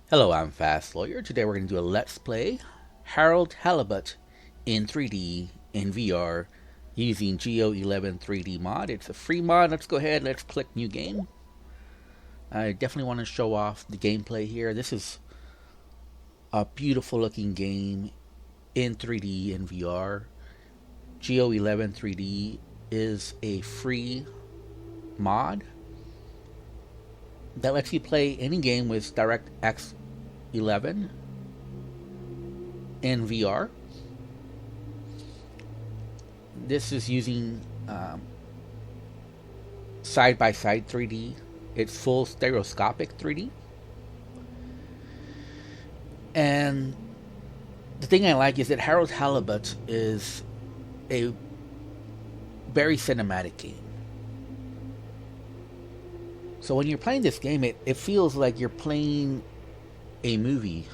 Hello, I'm Fast Lawyer. Today we're going to do a Let's Play Harold Halibut in 3D in VR using Geo-11 3D mod. It's a free mod. Let's go ahead. Let's click New Game. I definitely want to show off the gameplay here. This is a beautiful looking game in 3D in VR. Geo-11 3D is a free mod that lets you play any game with DirectX 11 in VR. This is using side-by-side 3D. It's full stereoscopic 3D. And the thing I like is that Harold Halibut is a very cinematic game. So when you're playing this game, it feels like you're playing a movie.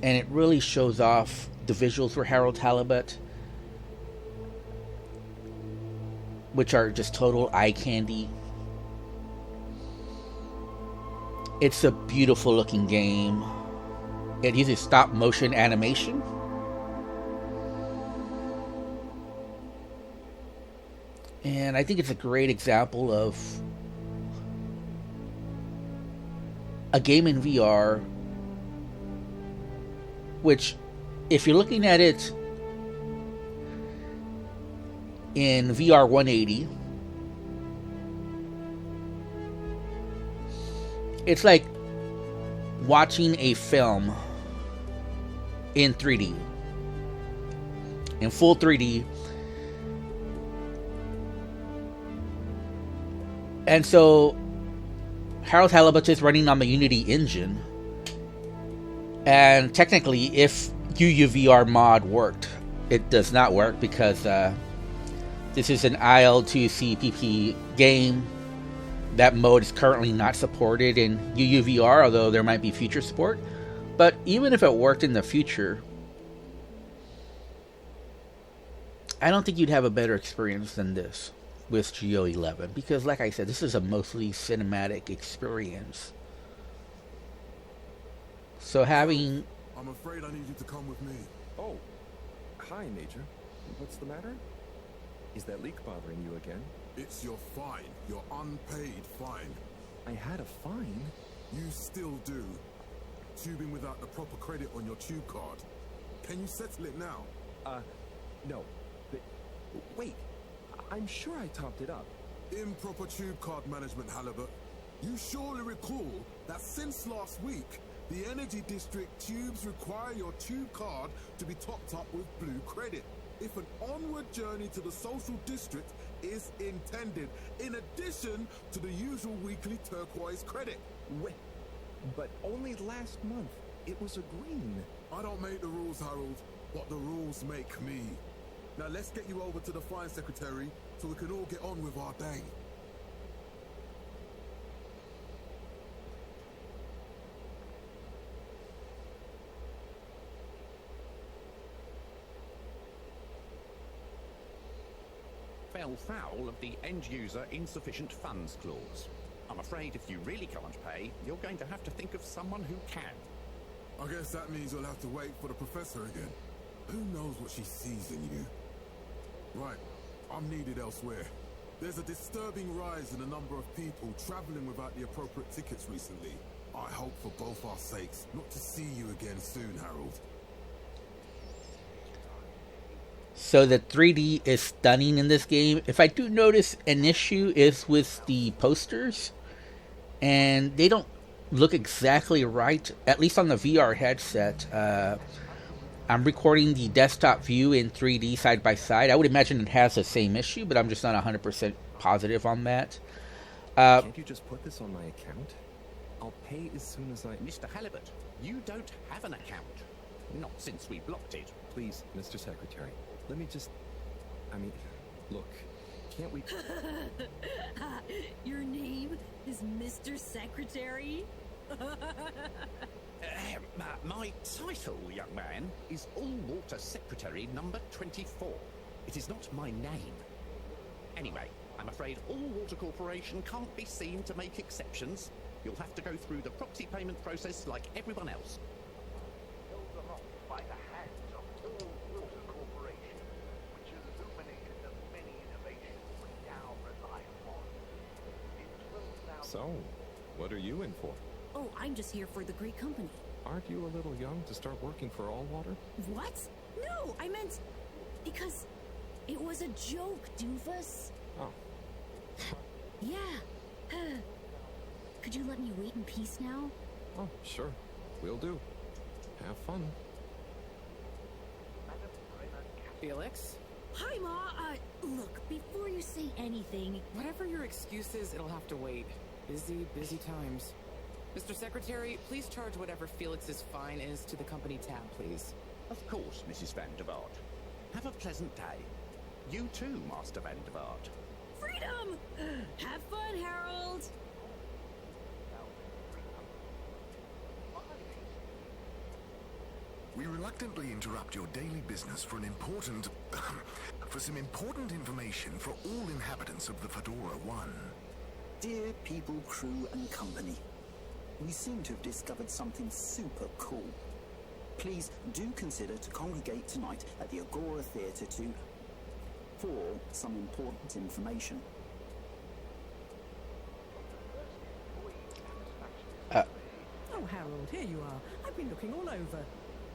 And it really shows off the visuals for Harold Halibut, which are just total eye candy. It's a beautiful looking game. It uses stop motion animation. And I think it's a great example of a game in VR, which, if you're looking at it in VR 180, it's like watching a film in 3D, in full 3D. And so Harold Halibut is running on the Unity engine. And technically, if UUVR mod worked, it does not work because this is an IL2CPP game. That mode is currently not supported in UUVR, although there might be future support. But even if it worked in the future, I don't think you'd have a better experience than this with Geo-11, because like I said, this is a mostly cinematic experience. So having... I'm afraid I need you to come with me. Oh, hi, Major. What's the matter? Is that leak bothering you again? It's your fine, your unpaid fine. I had a fine? You still do. Tubing without the proper credit on your tube card. Can you settle it now? No. But, wait, I'm sure I topped it up. Improper tube card management, Halibut. You surely recall that since last week, the Energy District tubes require your tube card to be topped up with blue credit if an onward journey to the social district is intended, in addition to the usual weekly turquoise credit. Wait, but only last month it was a green. I don't make the rules, Harold, but the rules make me. Now let's get you over to the fine secretary so we can all get on with our day. Fell foul of the end-user insufficient funds clause. I'm afraid if you really can't pay, you're going to have to think of someone who can. I guess that means you'll have to wait for the professor again. Who knows what she sees in you? Right, I'm needed elsewhere. There's a disturbing rise in the number of people traveling without the appropriate tickets recently. I hope for both our sakes not to see you again soon, Harold. So the 3D is stunning in this game. If I do notice, an issue is with the posters, and they don't look exactly right, at least on the VR headset. I'm recording the desktop view in 3D side by side. I would imagine it has the same issue, but I'm just not 100% positive on that. Can't you just put this on my account? I'll pay as soon as I... Mr. Halibut, you don't have an account. Not since we blocked it. Please, Mr. Secretary, let me just... look, can't we... Your name is Mr. Secretary? My title, young man, is All-Water Secretary number 24. It is not my name. Anyway, I'm afraid All-Water Corporation can't be seen to make exceptions. You'll have to go through the proxy payment process like everyone else. Held aloft by the hands of all water corporations, which illuminated the many innovations we now rely upon. In 12,000 So, what are you in for? Oh, I'm just here for the great company. Aren't you a little young to start working for All Water? What? No, I meant because it was a joke, doofus. Oh, Yeah. Could you let me wait in peace now? oh, sure. Will do. Have fun. Felix? Hi, Ma. Look, before you say anything, Whatever your excuse is, it'll have to wait. Busy times. Mr. Secretary, please charge whatever Felix's fine is to the company tab, please. Of course, Mrs. Van der Vaart. Have a pleasant day. You too, Master Van der Vaart. freedom! Have fun, Harold! We reluctantly interrupt your daily business for some important information for all inhabitants of the Fedora 1. Dear people, crew, and company, we seem to have discovered something super cool. Please do consider to congregate tonight at the Agora Theatre for some important information. Oh, Harold, here you are. I've been looking all over.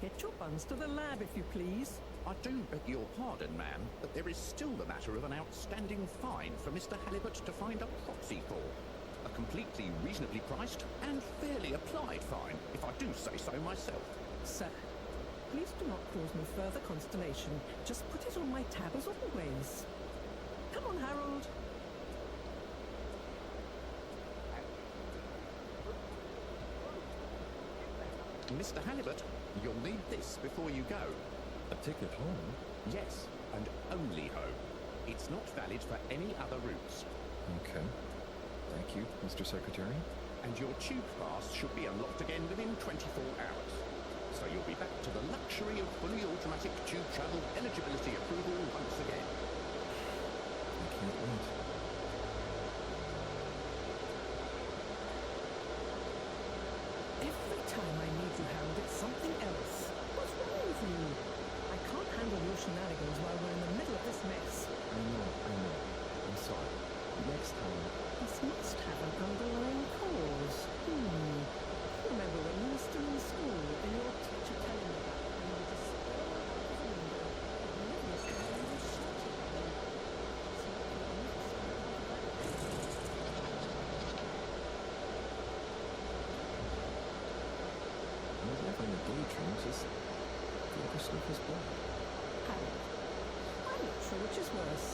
Get your buns to the lab, if you please. I do beg your pardon, ma'am, but there is still the matter of an outstanding fine for Mr. Halibut to find a proxy for. A completely reasonably priced and fairly applied fine, if I do say so myself. Sir, please do not cause me further consternation. Just put it on my tab as always. Come on, Harold. Mr. Halibut, you'll need this before you go. A ticket home? Yes, and only home. It's not valid for any other routes. Okay. Thank you, Mr. Secretary. And your tube pass should be unlocked again within 24 hours. So you'll be back to the luxury of fully automatic tube travel eligibility approval once again. I can't wait. Every time I need you, Harold, it's something else. What's wrong with you? I can't handle your shenanigans while we're in the middle of this mess. I know. I'm sorry. Next time. This must have an underlying cause. Remember when you were still in school and your teacher telling you about how you were just staring out the window, oblivious to how you were shouting at them. I was having a daydream, just the other stuff is black. Harold, I'm not sure which is worse.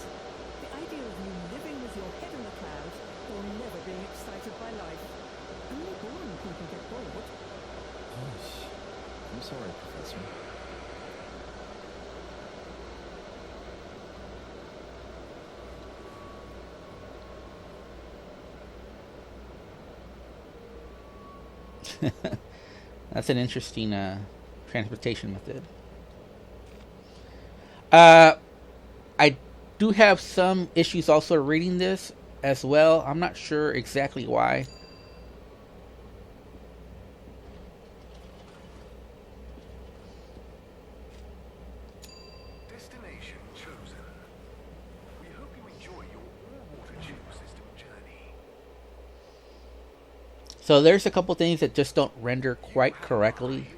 The idea of you living with your head in the clouds or never being excited by life. Only boring people get bored. Gosh. I'm sorry, Professor. That's an interesting transportation method. I do have some issues also reading this as well. I'm not sure exactly why. Destination chosen. We hope you enjoy your all-water tube system journey. So there's a couple things that just don't render quite correctly.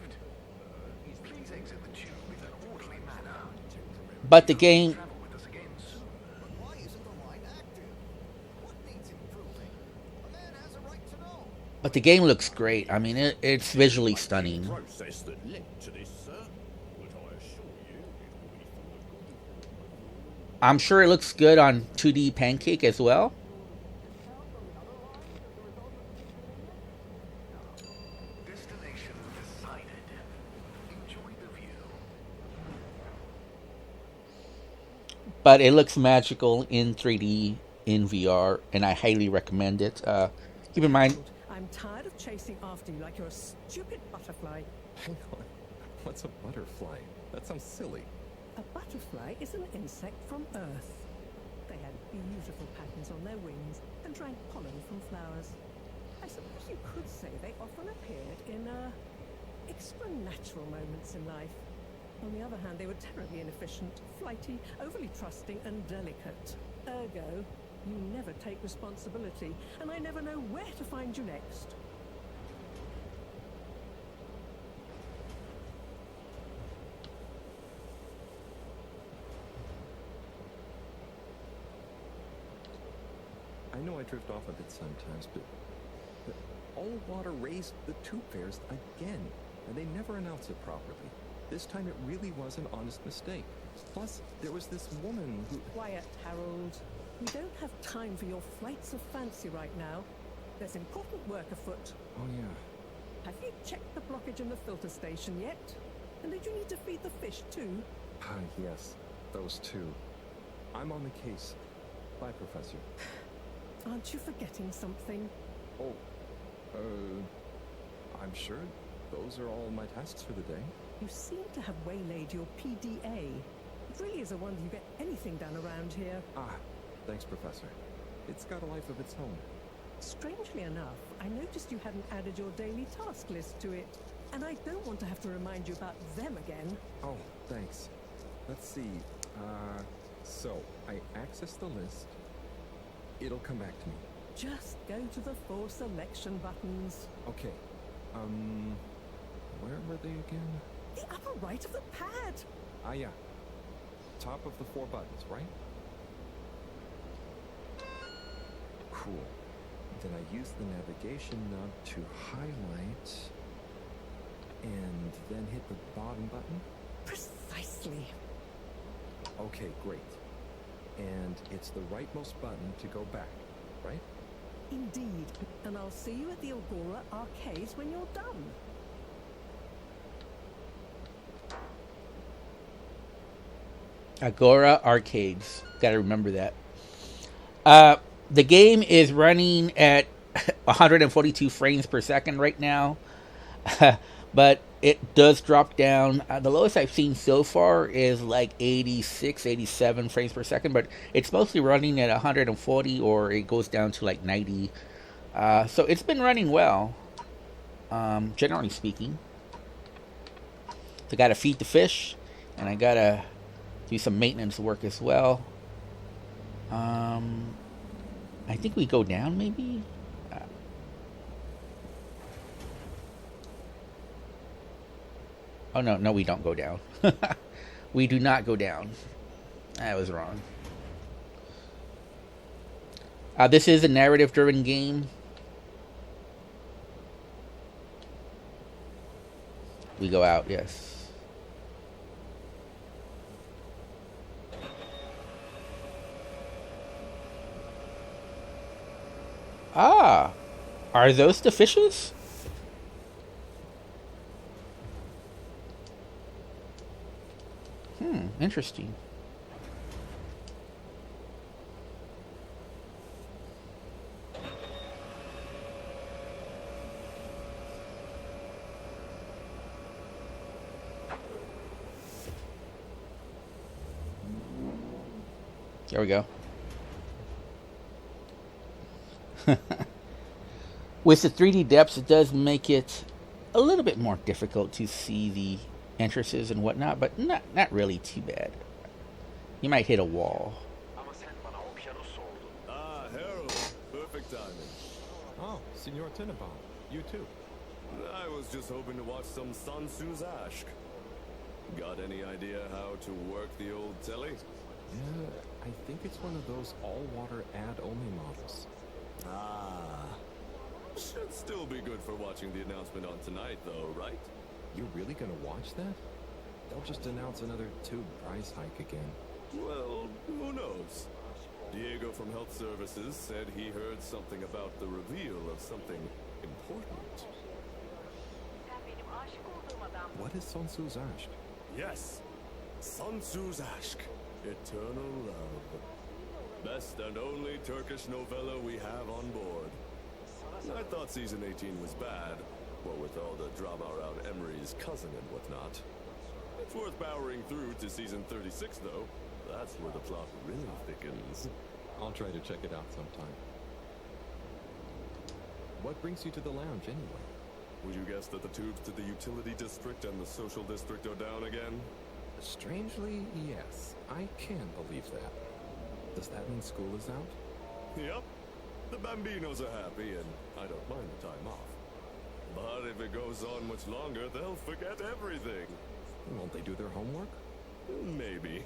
Please exit the tube in an orderly manner. But the game, Travel with us again soon. Why isn't the line active? What needs improving? A man has a right to know. but the game looks great. I mean, it's visually stunning. Process that led to this, sir. But I assure you, I'm sure it looks good on 2D Pancake as well. Destination decided. Enjoy the view. But it looks magical in 3D in VR, and I highly recommend it. Keep in mind, I'm tired of chasing after you like you're a stupid butterfly. Hang on. What's a butterfly? That sounds silly. A butterfly is an insect from Earth. They had beautiful patterns on their wings and drank pollen from flowers. I suppose you could say they often appeared in extra natural moments in life. On the other hand, they were terribly inefficient, flighty, overly trusting, and delicate. Ergo, you never take responsibility, and I never know where to find you next. I know I drift off a bit sometimes, but all water raised the tube fares again, and they never announce it properly. This time it really was an honest mistake. Plus, there was this woman who... Quiet, Harold. We don't have time for your flights of fancy right now. There's important work afoot. Oh, yeah. Have you checked the blockage in the filter station yet? And did you need to feed the fish too? Yes, those two. I'm on the case. Bye, Professor. Aren't you forgetting something? Oh, I'm sure those are all my tasks for the day. You seem to have waylaid your PDA. It really is a wonder you get anything done around here. Ah, thanks, Professor. It's got a life of its own. Strangely enough, I noticed you hadn't added your daily task list to it. And I don't want to have to remind you about them again. Oh, thanks. Let's see. So, I access the list. It'll come back to me. Just go to the 4 selection buttons. Okay. Where were they again? The upper right of the pad. Ah, yeah. Top of the 4 buttons, right? Cool. Then I use the navigation knob to highlight, and then hit the bottom button. Precisely. Okay, great. And it's the rightmost button to go back, right? Indeed. And I'll see you at the Agora Arcades when you're done. Agora Arcades. Gotta remember that. The game is running at 142 frames per second right now. But it does drop down. The lowest I've seen so far is like 86, 87 frames per second. But it's mostly running at 140 or it goes down to like 90. So it's been running well, generally speaking. So I gotta feed the fish. And I gotta do some maintenance work as well. I think we go down maybe? Oh, no, we don't go down. We do not go down. I was wrong. This is a narrative-driven game. We go out, yes. Ah, are those the fishes? Interesting. There we go. With the 3D depths, it does make it a little bit more difficult to see the entrances and whatnot, but not really too bad. You might hit a wall. Ah, Harold. Perfect timing. Oh, Senor Tenenbaum. You too. I was just hoping to watch some Sun Tzu's Ashk. Got any idea how to work the old telly? Yeah, I think it's one of those all-water ad-only models. Ah. Should still be good for watching the announcement on tonight, though, right? You're really gonna watch that? They'll just announce another tube price hike again. Well, who knows? Diego from Health Services said he heard something about the reveal of something important. What is Sun Tzu's Ashk? Yes, Sun Tzu's Ashk, Eternal Love. Best and only Turkish novella we have on board. I thought season 18 was bad, what with all the drama around Emery's cousin and whatnot. It's worth powering through to season 36, though. That's where the plot really thickens. I'll try to check it out sometime. What brings you to the lounge, anyway? Would you guess that the tubes to the utility district and the social district are down again? Strangely, yes. I can believe that. Does that mean school is out? Yep. The Bambinos are happy, and I don't mind the time off. But if it goes on much longer, they'll forget everything. Won't they do their homework? Maybe.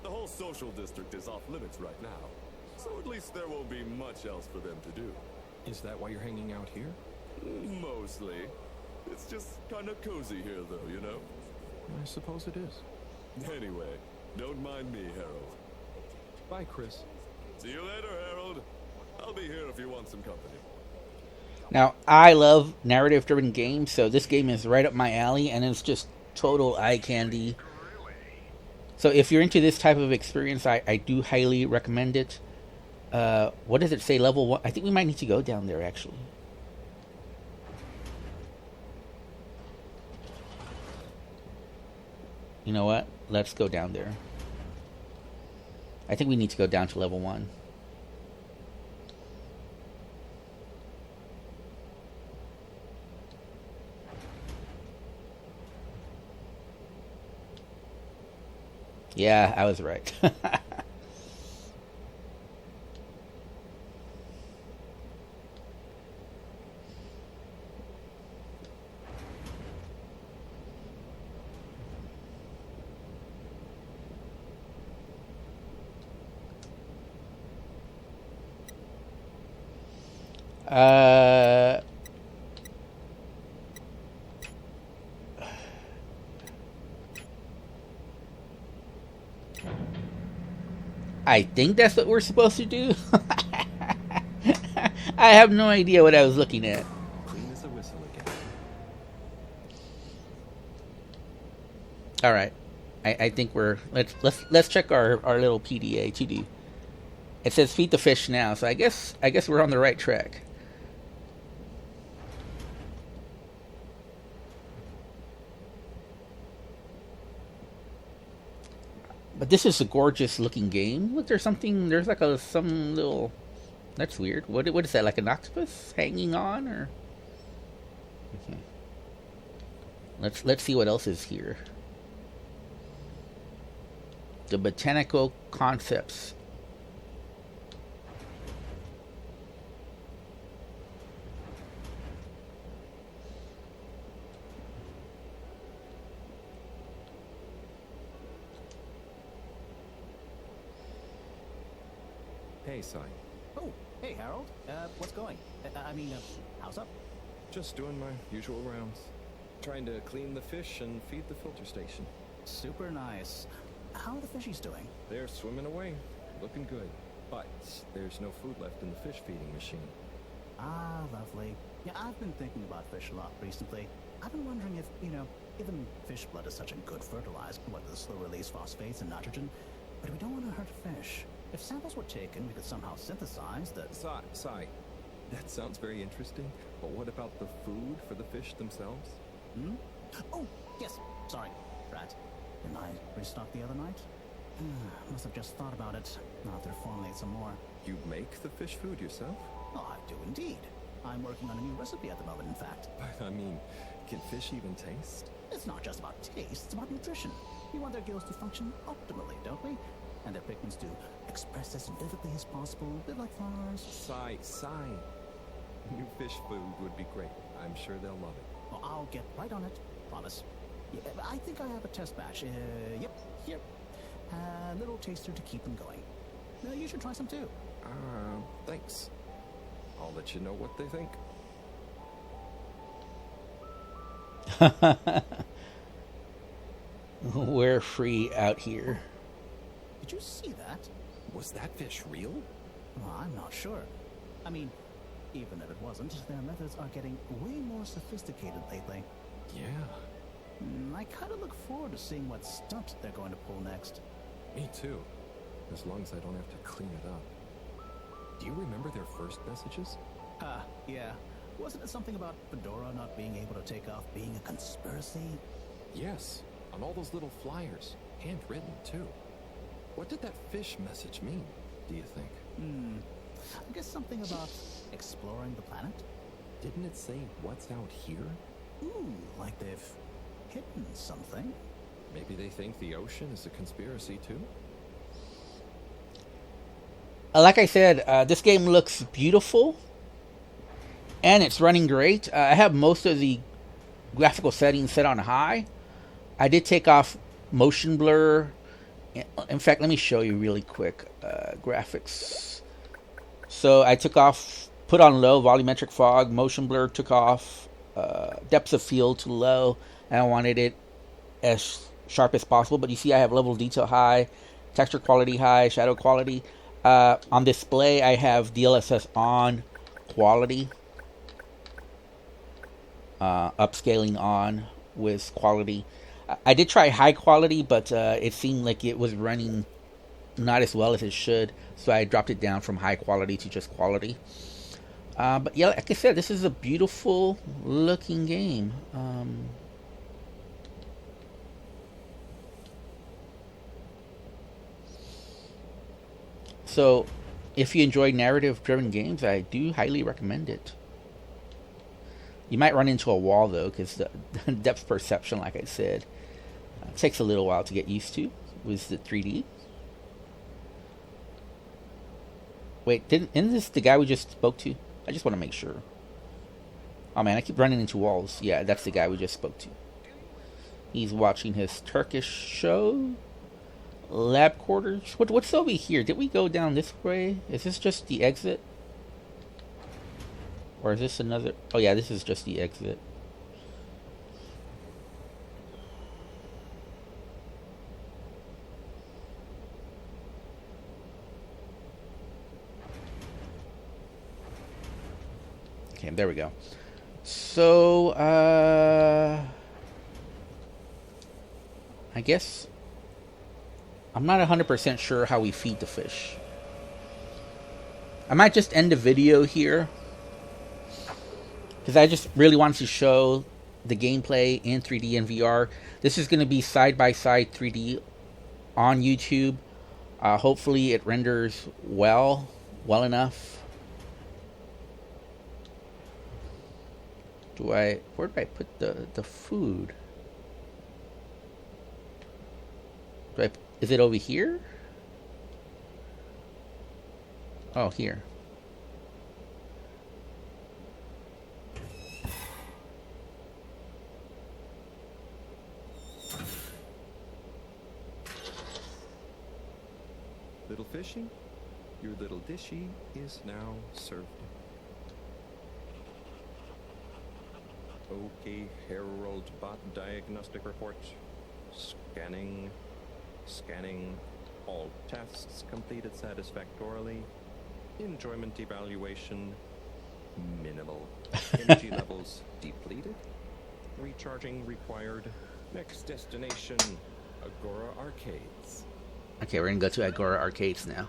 The whole social district is off limits right now, so at least there won't be much else for them to do. Is that why you're hanging out here? Mostly. It's just kind of cozy here, though, you know? I suppose it is. Anyway, don't mind me, Harold. Bye, Chris. See you later, Harold. I'll be here if you want some company. Now, I love narrative-driven games, so this game is right up my alley, and it's just total eye candy. So if you're into this type of experience, I do highly recommend it. What does it say, level 1? I think we might need to go down there, actually. You know what? Let's go down there. I think we need to go down to level 1. Yeah, I was right. I think that's what we're supposed to do. I have no idea what I was looking at. Clean as a whistle again. All right, I think we're let's check our little PDA 2D. It says feed the fish now, so I guess we're on the right track. But this is a gorgeous looking game. Look, there's like some little. That's weird. What is that? Like an octopus hanging on, or? Okay. Let's see what else is here. The botanical concepts. Hey, Sai. Oh, hey, Harold. What's going? How's up? Just doing my usual rounds. Trying to clean the fish and feed the filter station. Super nice. How are the fishies doing? They're swimming away. Looking good. But there's no food left in the fish feeding machine. Ah, lovely. Yeah, I've been thinking about fish a lot recently. I've been wondering if, given fish blood is such a good fertilizer, with the slow-release phosphates and nitrogen, but we don't want to hurt fish. If samples were taken, we could somehow synthesize the... Sai, that sounds very interesting, but what about the food for the fish themselves? Hmm? Oh, yes. Sorry, Rat. Didn't I restock the other night? Must have just thought about it. Now they're formulate some more. You make the fish food yourself? Oh, I do indeed. I'm working on a new recipe at the moment, in fact. But, can fish even taste? It's not just about taste, it's about nutrition. We want their gills to function optimally, don't we? And their pigments to express as vividly as possible, a bit like flowers. Sai. New fish food would be great. I'm sure they'll love it. Well, I'll get right on it. Promise. Yeah, I think I have a test batch. Yep, here. A little taster to keep them going. You should try some too. Thanks. I'll let you know what they think. We're free out here. Did you see that? Was that fish real? Well, I'm not sure. Even if it wasn't, their methods are getting way more sophisticated lately. Yeah. I kind of look forward to seeing what stunt they're going to pull next. Me too. As long as I don't have to clean it up. Do you remember their first messages? Yeah. Wasn't it something about Fedora not being able to take off being a conspiracy? Yes. On all those little flyers. Handwritten, too. What did that fish message mean, do you think? I guess something about exploring the planet? Didn't it say what's out here? Ooh, like they've hidden something. Maybe they think the ocean is a conspiracy too? Like I said, this game looks beautiful. And it's running great. I have most of the graphical settings set on high. I did take off motion blur. In fact, let me show you really quick. Graphics. So I put on low, volumetric fog, motion blur took off, depth of field to low, and I wanted it as sharp as possible. But you see I have level of detail high, texture quality high, shadow quality. On display I have DLSS on, quality. Upscaling on with quality. I did try high quality, but it seemed like it was running not as well as it should, so I dropped it down from high quality to just quality. But yeah, like I said, this is a beautiful looking game. So if you enjoy narrative driven games, I do highly recommend it. You might run into a wall though, because the depth perception, like I said, takes a little while to get used to with the 3D. Wait, isn't this the guy we just spoke to? I just want to make sure. Oh man, I keep running into walls. Yeah, that's the guy we just spoke to. He's watching his Turkish show. Lab quarters. What's over here? Did we go down this way? Is this just the exit? Or is this another? Oh yeah, this is just the exit. Okay, there we go. So, I guess I'm not 100% sure how we feed the fish. I might just end the video here, because I just really wanted to show the gameplay in 3D and VR. This is going to be side-by-side 3D on YouTube. Hopefully it renders well enough. Where do I put the food? Is it over here? Oh, here. Little fishy, your little dishy is now served. Okay, Herald Bot diagnostic report. Scanning. All tests completed satisfactorily. Enjoyment evaluation minimal. Energy levels depleted. Recharging required. Next destination, Agora Arcades. Okay, we're gonna go to Agora Arcades now.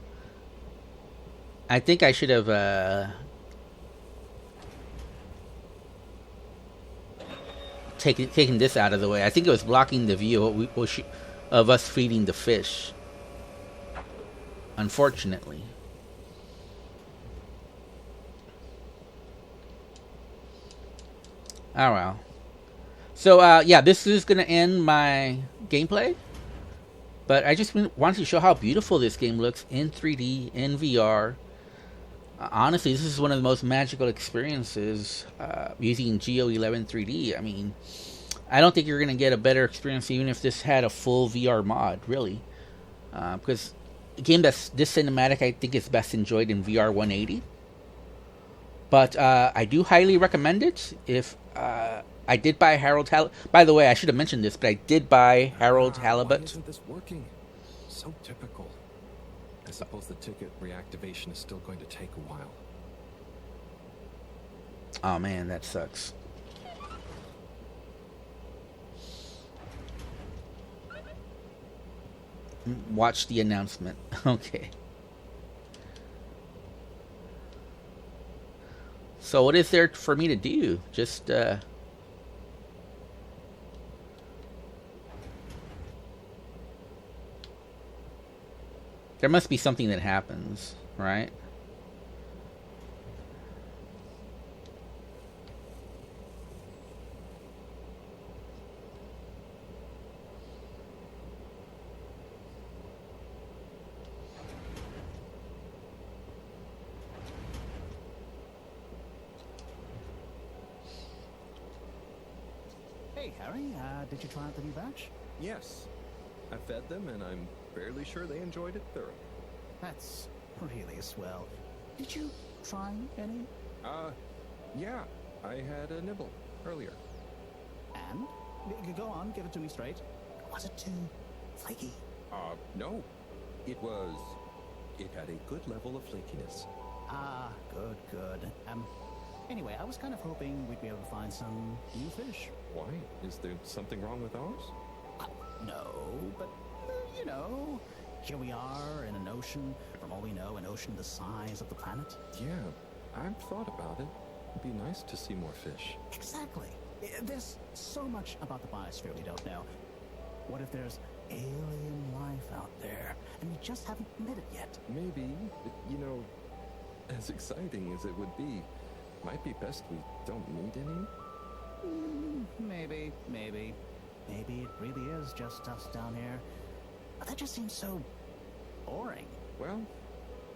I think I should have taken this out of the way. I think it was blocking the view of us feeding the fish. Unfortunately. Oh well. So yeah, this is gonna end my gameplay. But I just wanted to show how beautiful this game looks in 3D, in VR. Honestly, this is one of the most magical experiences using Geo-11 3D. I mean, I don't think you're going to get a better experience even if this had a full VR mod, really. Because a game that's this cinematic, I think, is best enjoyed in VR 180. But I do highly recommend it. If I did buy Harold Halibut. By the way, I should have mentioned this, but I did buy Harold Halibut. Why isn't this working? So typical. I suppose the ticket reactivation is still going to take a while. Oh man, that sucks. Watch the announcement. Okay. So what is there for me to do? Just there must be something that happens, right? Hey, Harry, did you try out the new batch? Yes. I fed them, and I'm fairly sure they enjoyed it thoroughly. That's really swell. Did you try any? Yeah. I had a nibble earlier. And? Go on, give it to me straight. Was it too flaky? No. It had a good level of flakiness. Ah, good. Anyway, I was kind of hoping we'd be able to find some new fish. Why? Is there something wrong with ours? No, but, you know, here we are in an ocean, from all we know, an ocean the size of the planet. Yeah, I've thought about it. It'd be nice to see more fish. Exactly. There's so much about the biosphere we don't know. What if there's alien life out there, and we just haven't met it yet? Maybe, but, you know, as exciting as it would be, might be best we don't meet any. Maybe. Maybe it really is just us down here. But that just seems so boring. Well,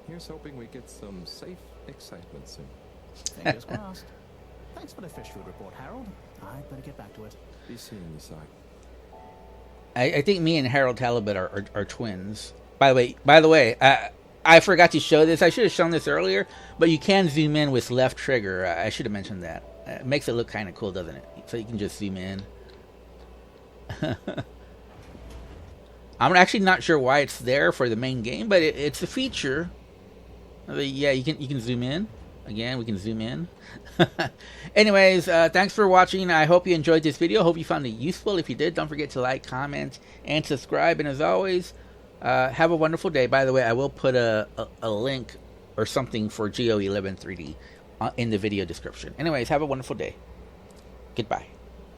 here's hoping we get some safe excitement soon. Fingers crossed. Thanks for the fish food report, Harold. I'd better get back to it. Be seeing you, Si. I think me and Harold Halibut are twins. By the way, I forgot to show this. I should have shown this earlier, but you can zoom in with left trigger. I should have mentioned that. It makes it look kind of cool, doesn't it? So you can just zoom in. I'm actually not sure why it's there for the main game, but it's a feature. Yeah, you can zoom in. Again, we can zoom in. Anyways, thanks for watching. I hope you enjoyed this video. Hope you found it useful. If you did, don't forget to like, comment, and subscribe. And as always, have a wonderful day. By the way, I will put a link or something for Geo-11 3D in the video description. Anyways, have a wonderful day. Goodbye.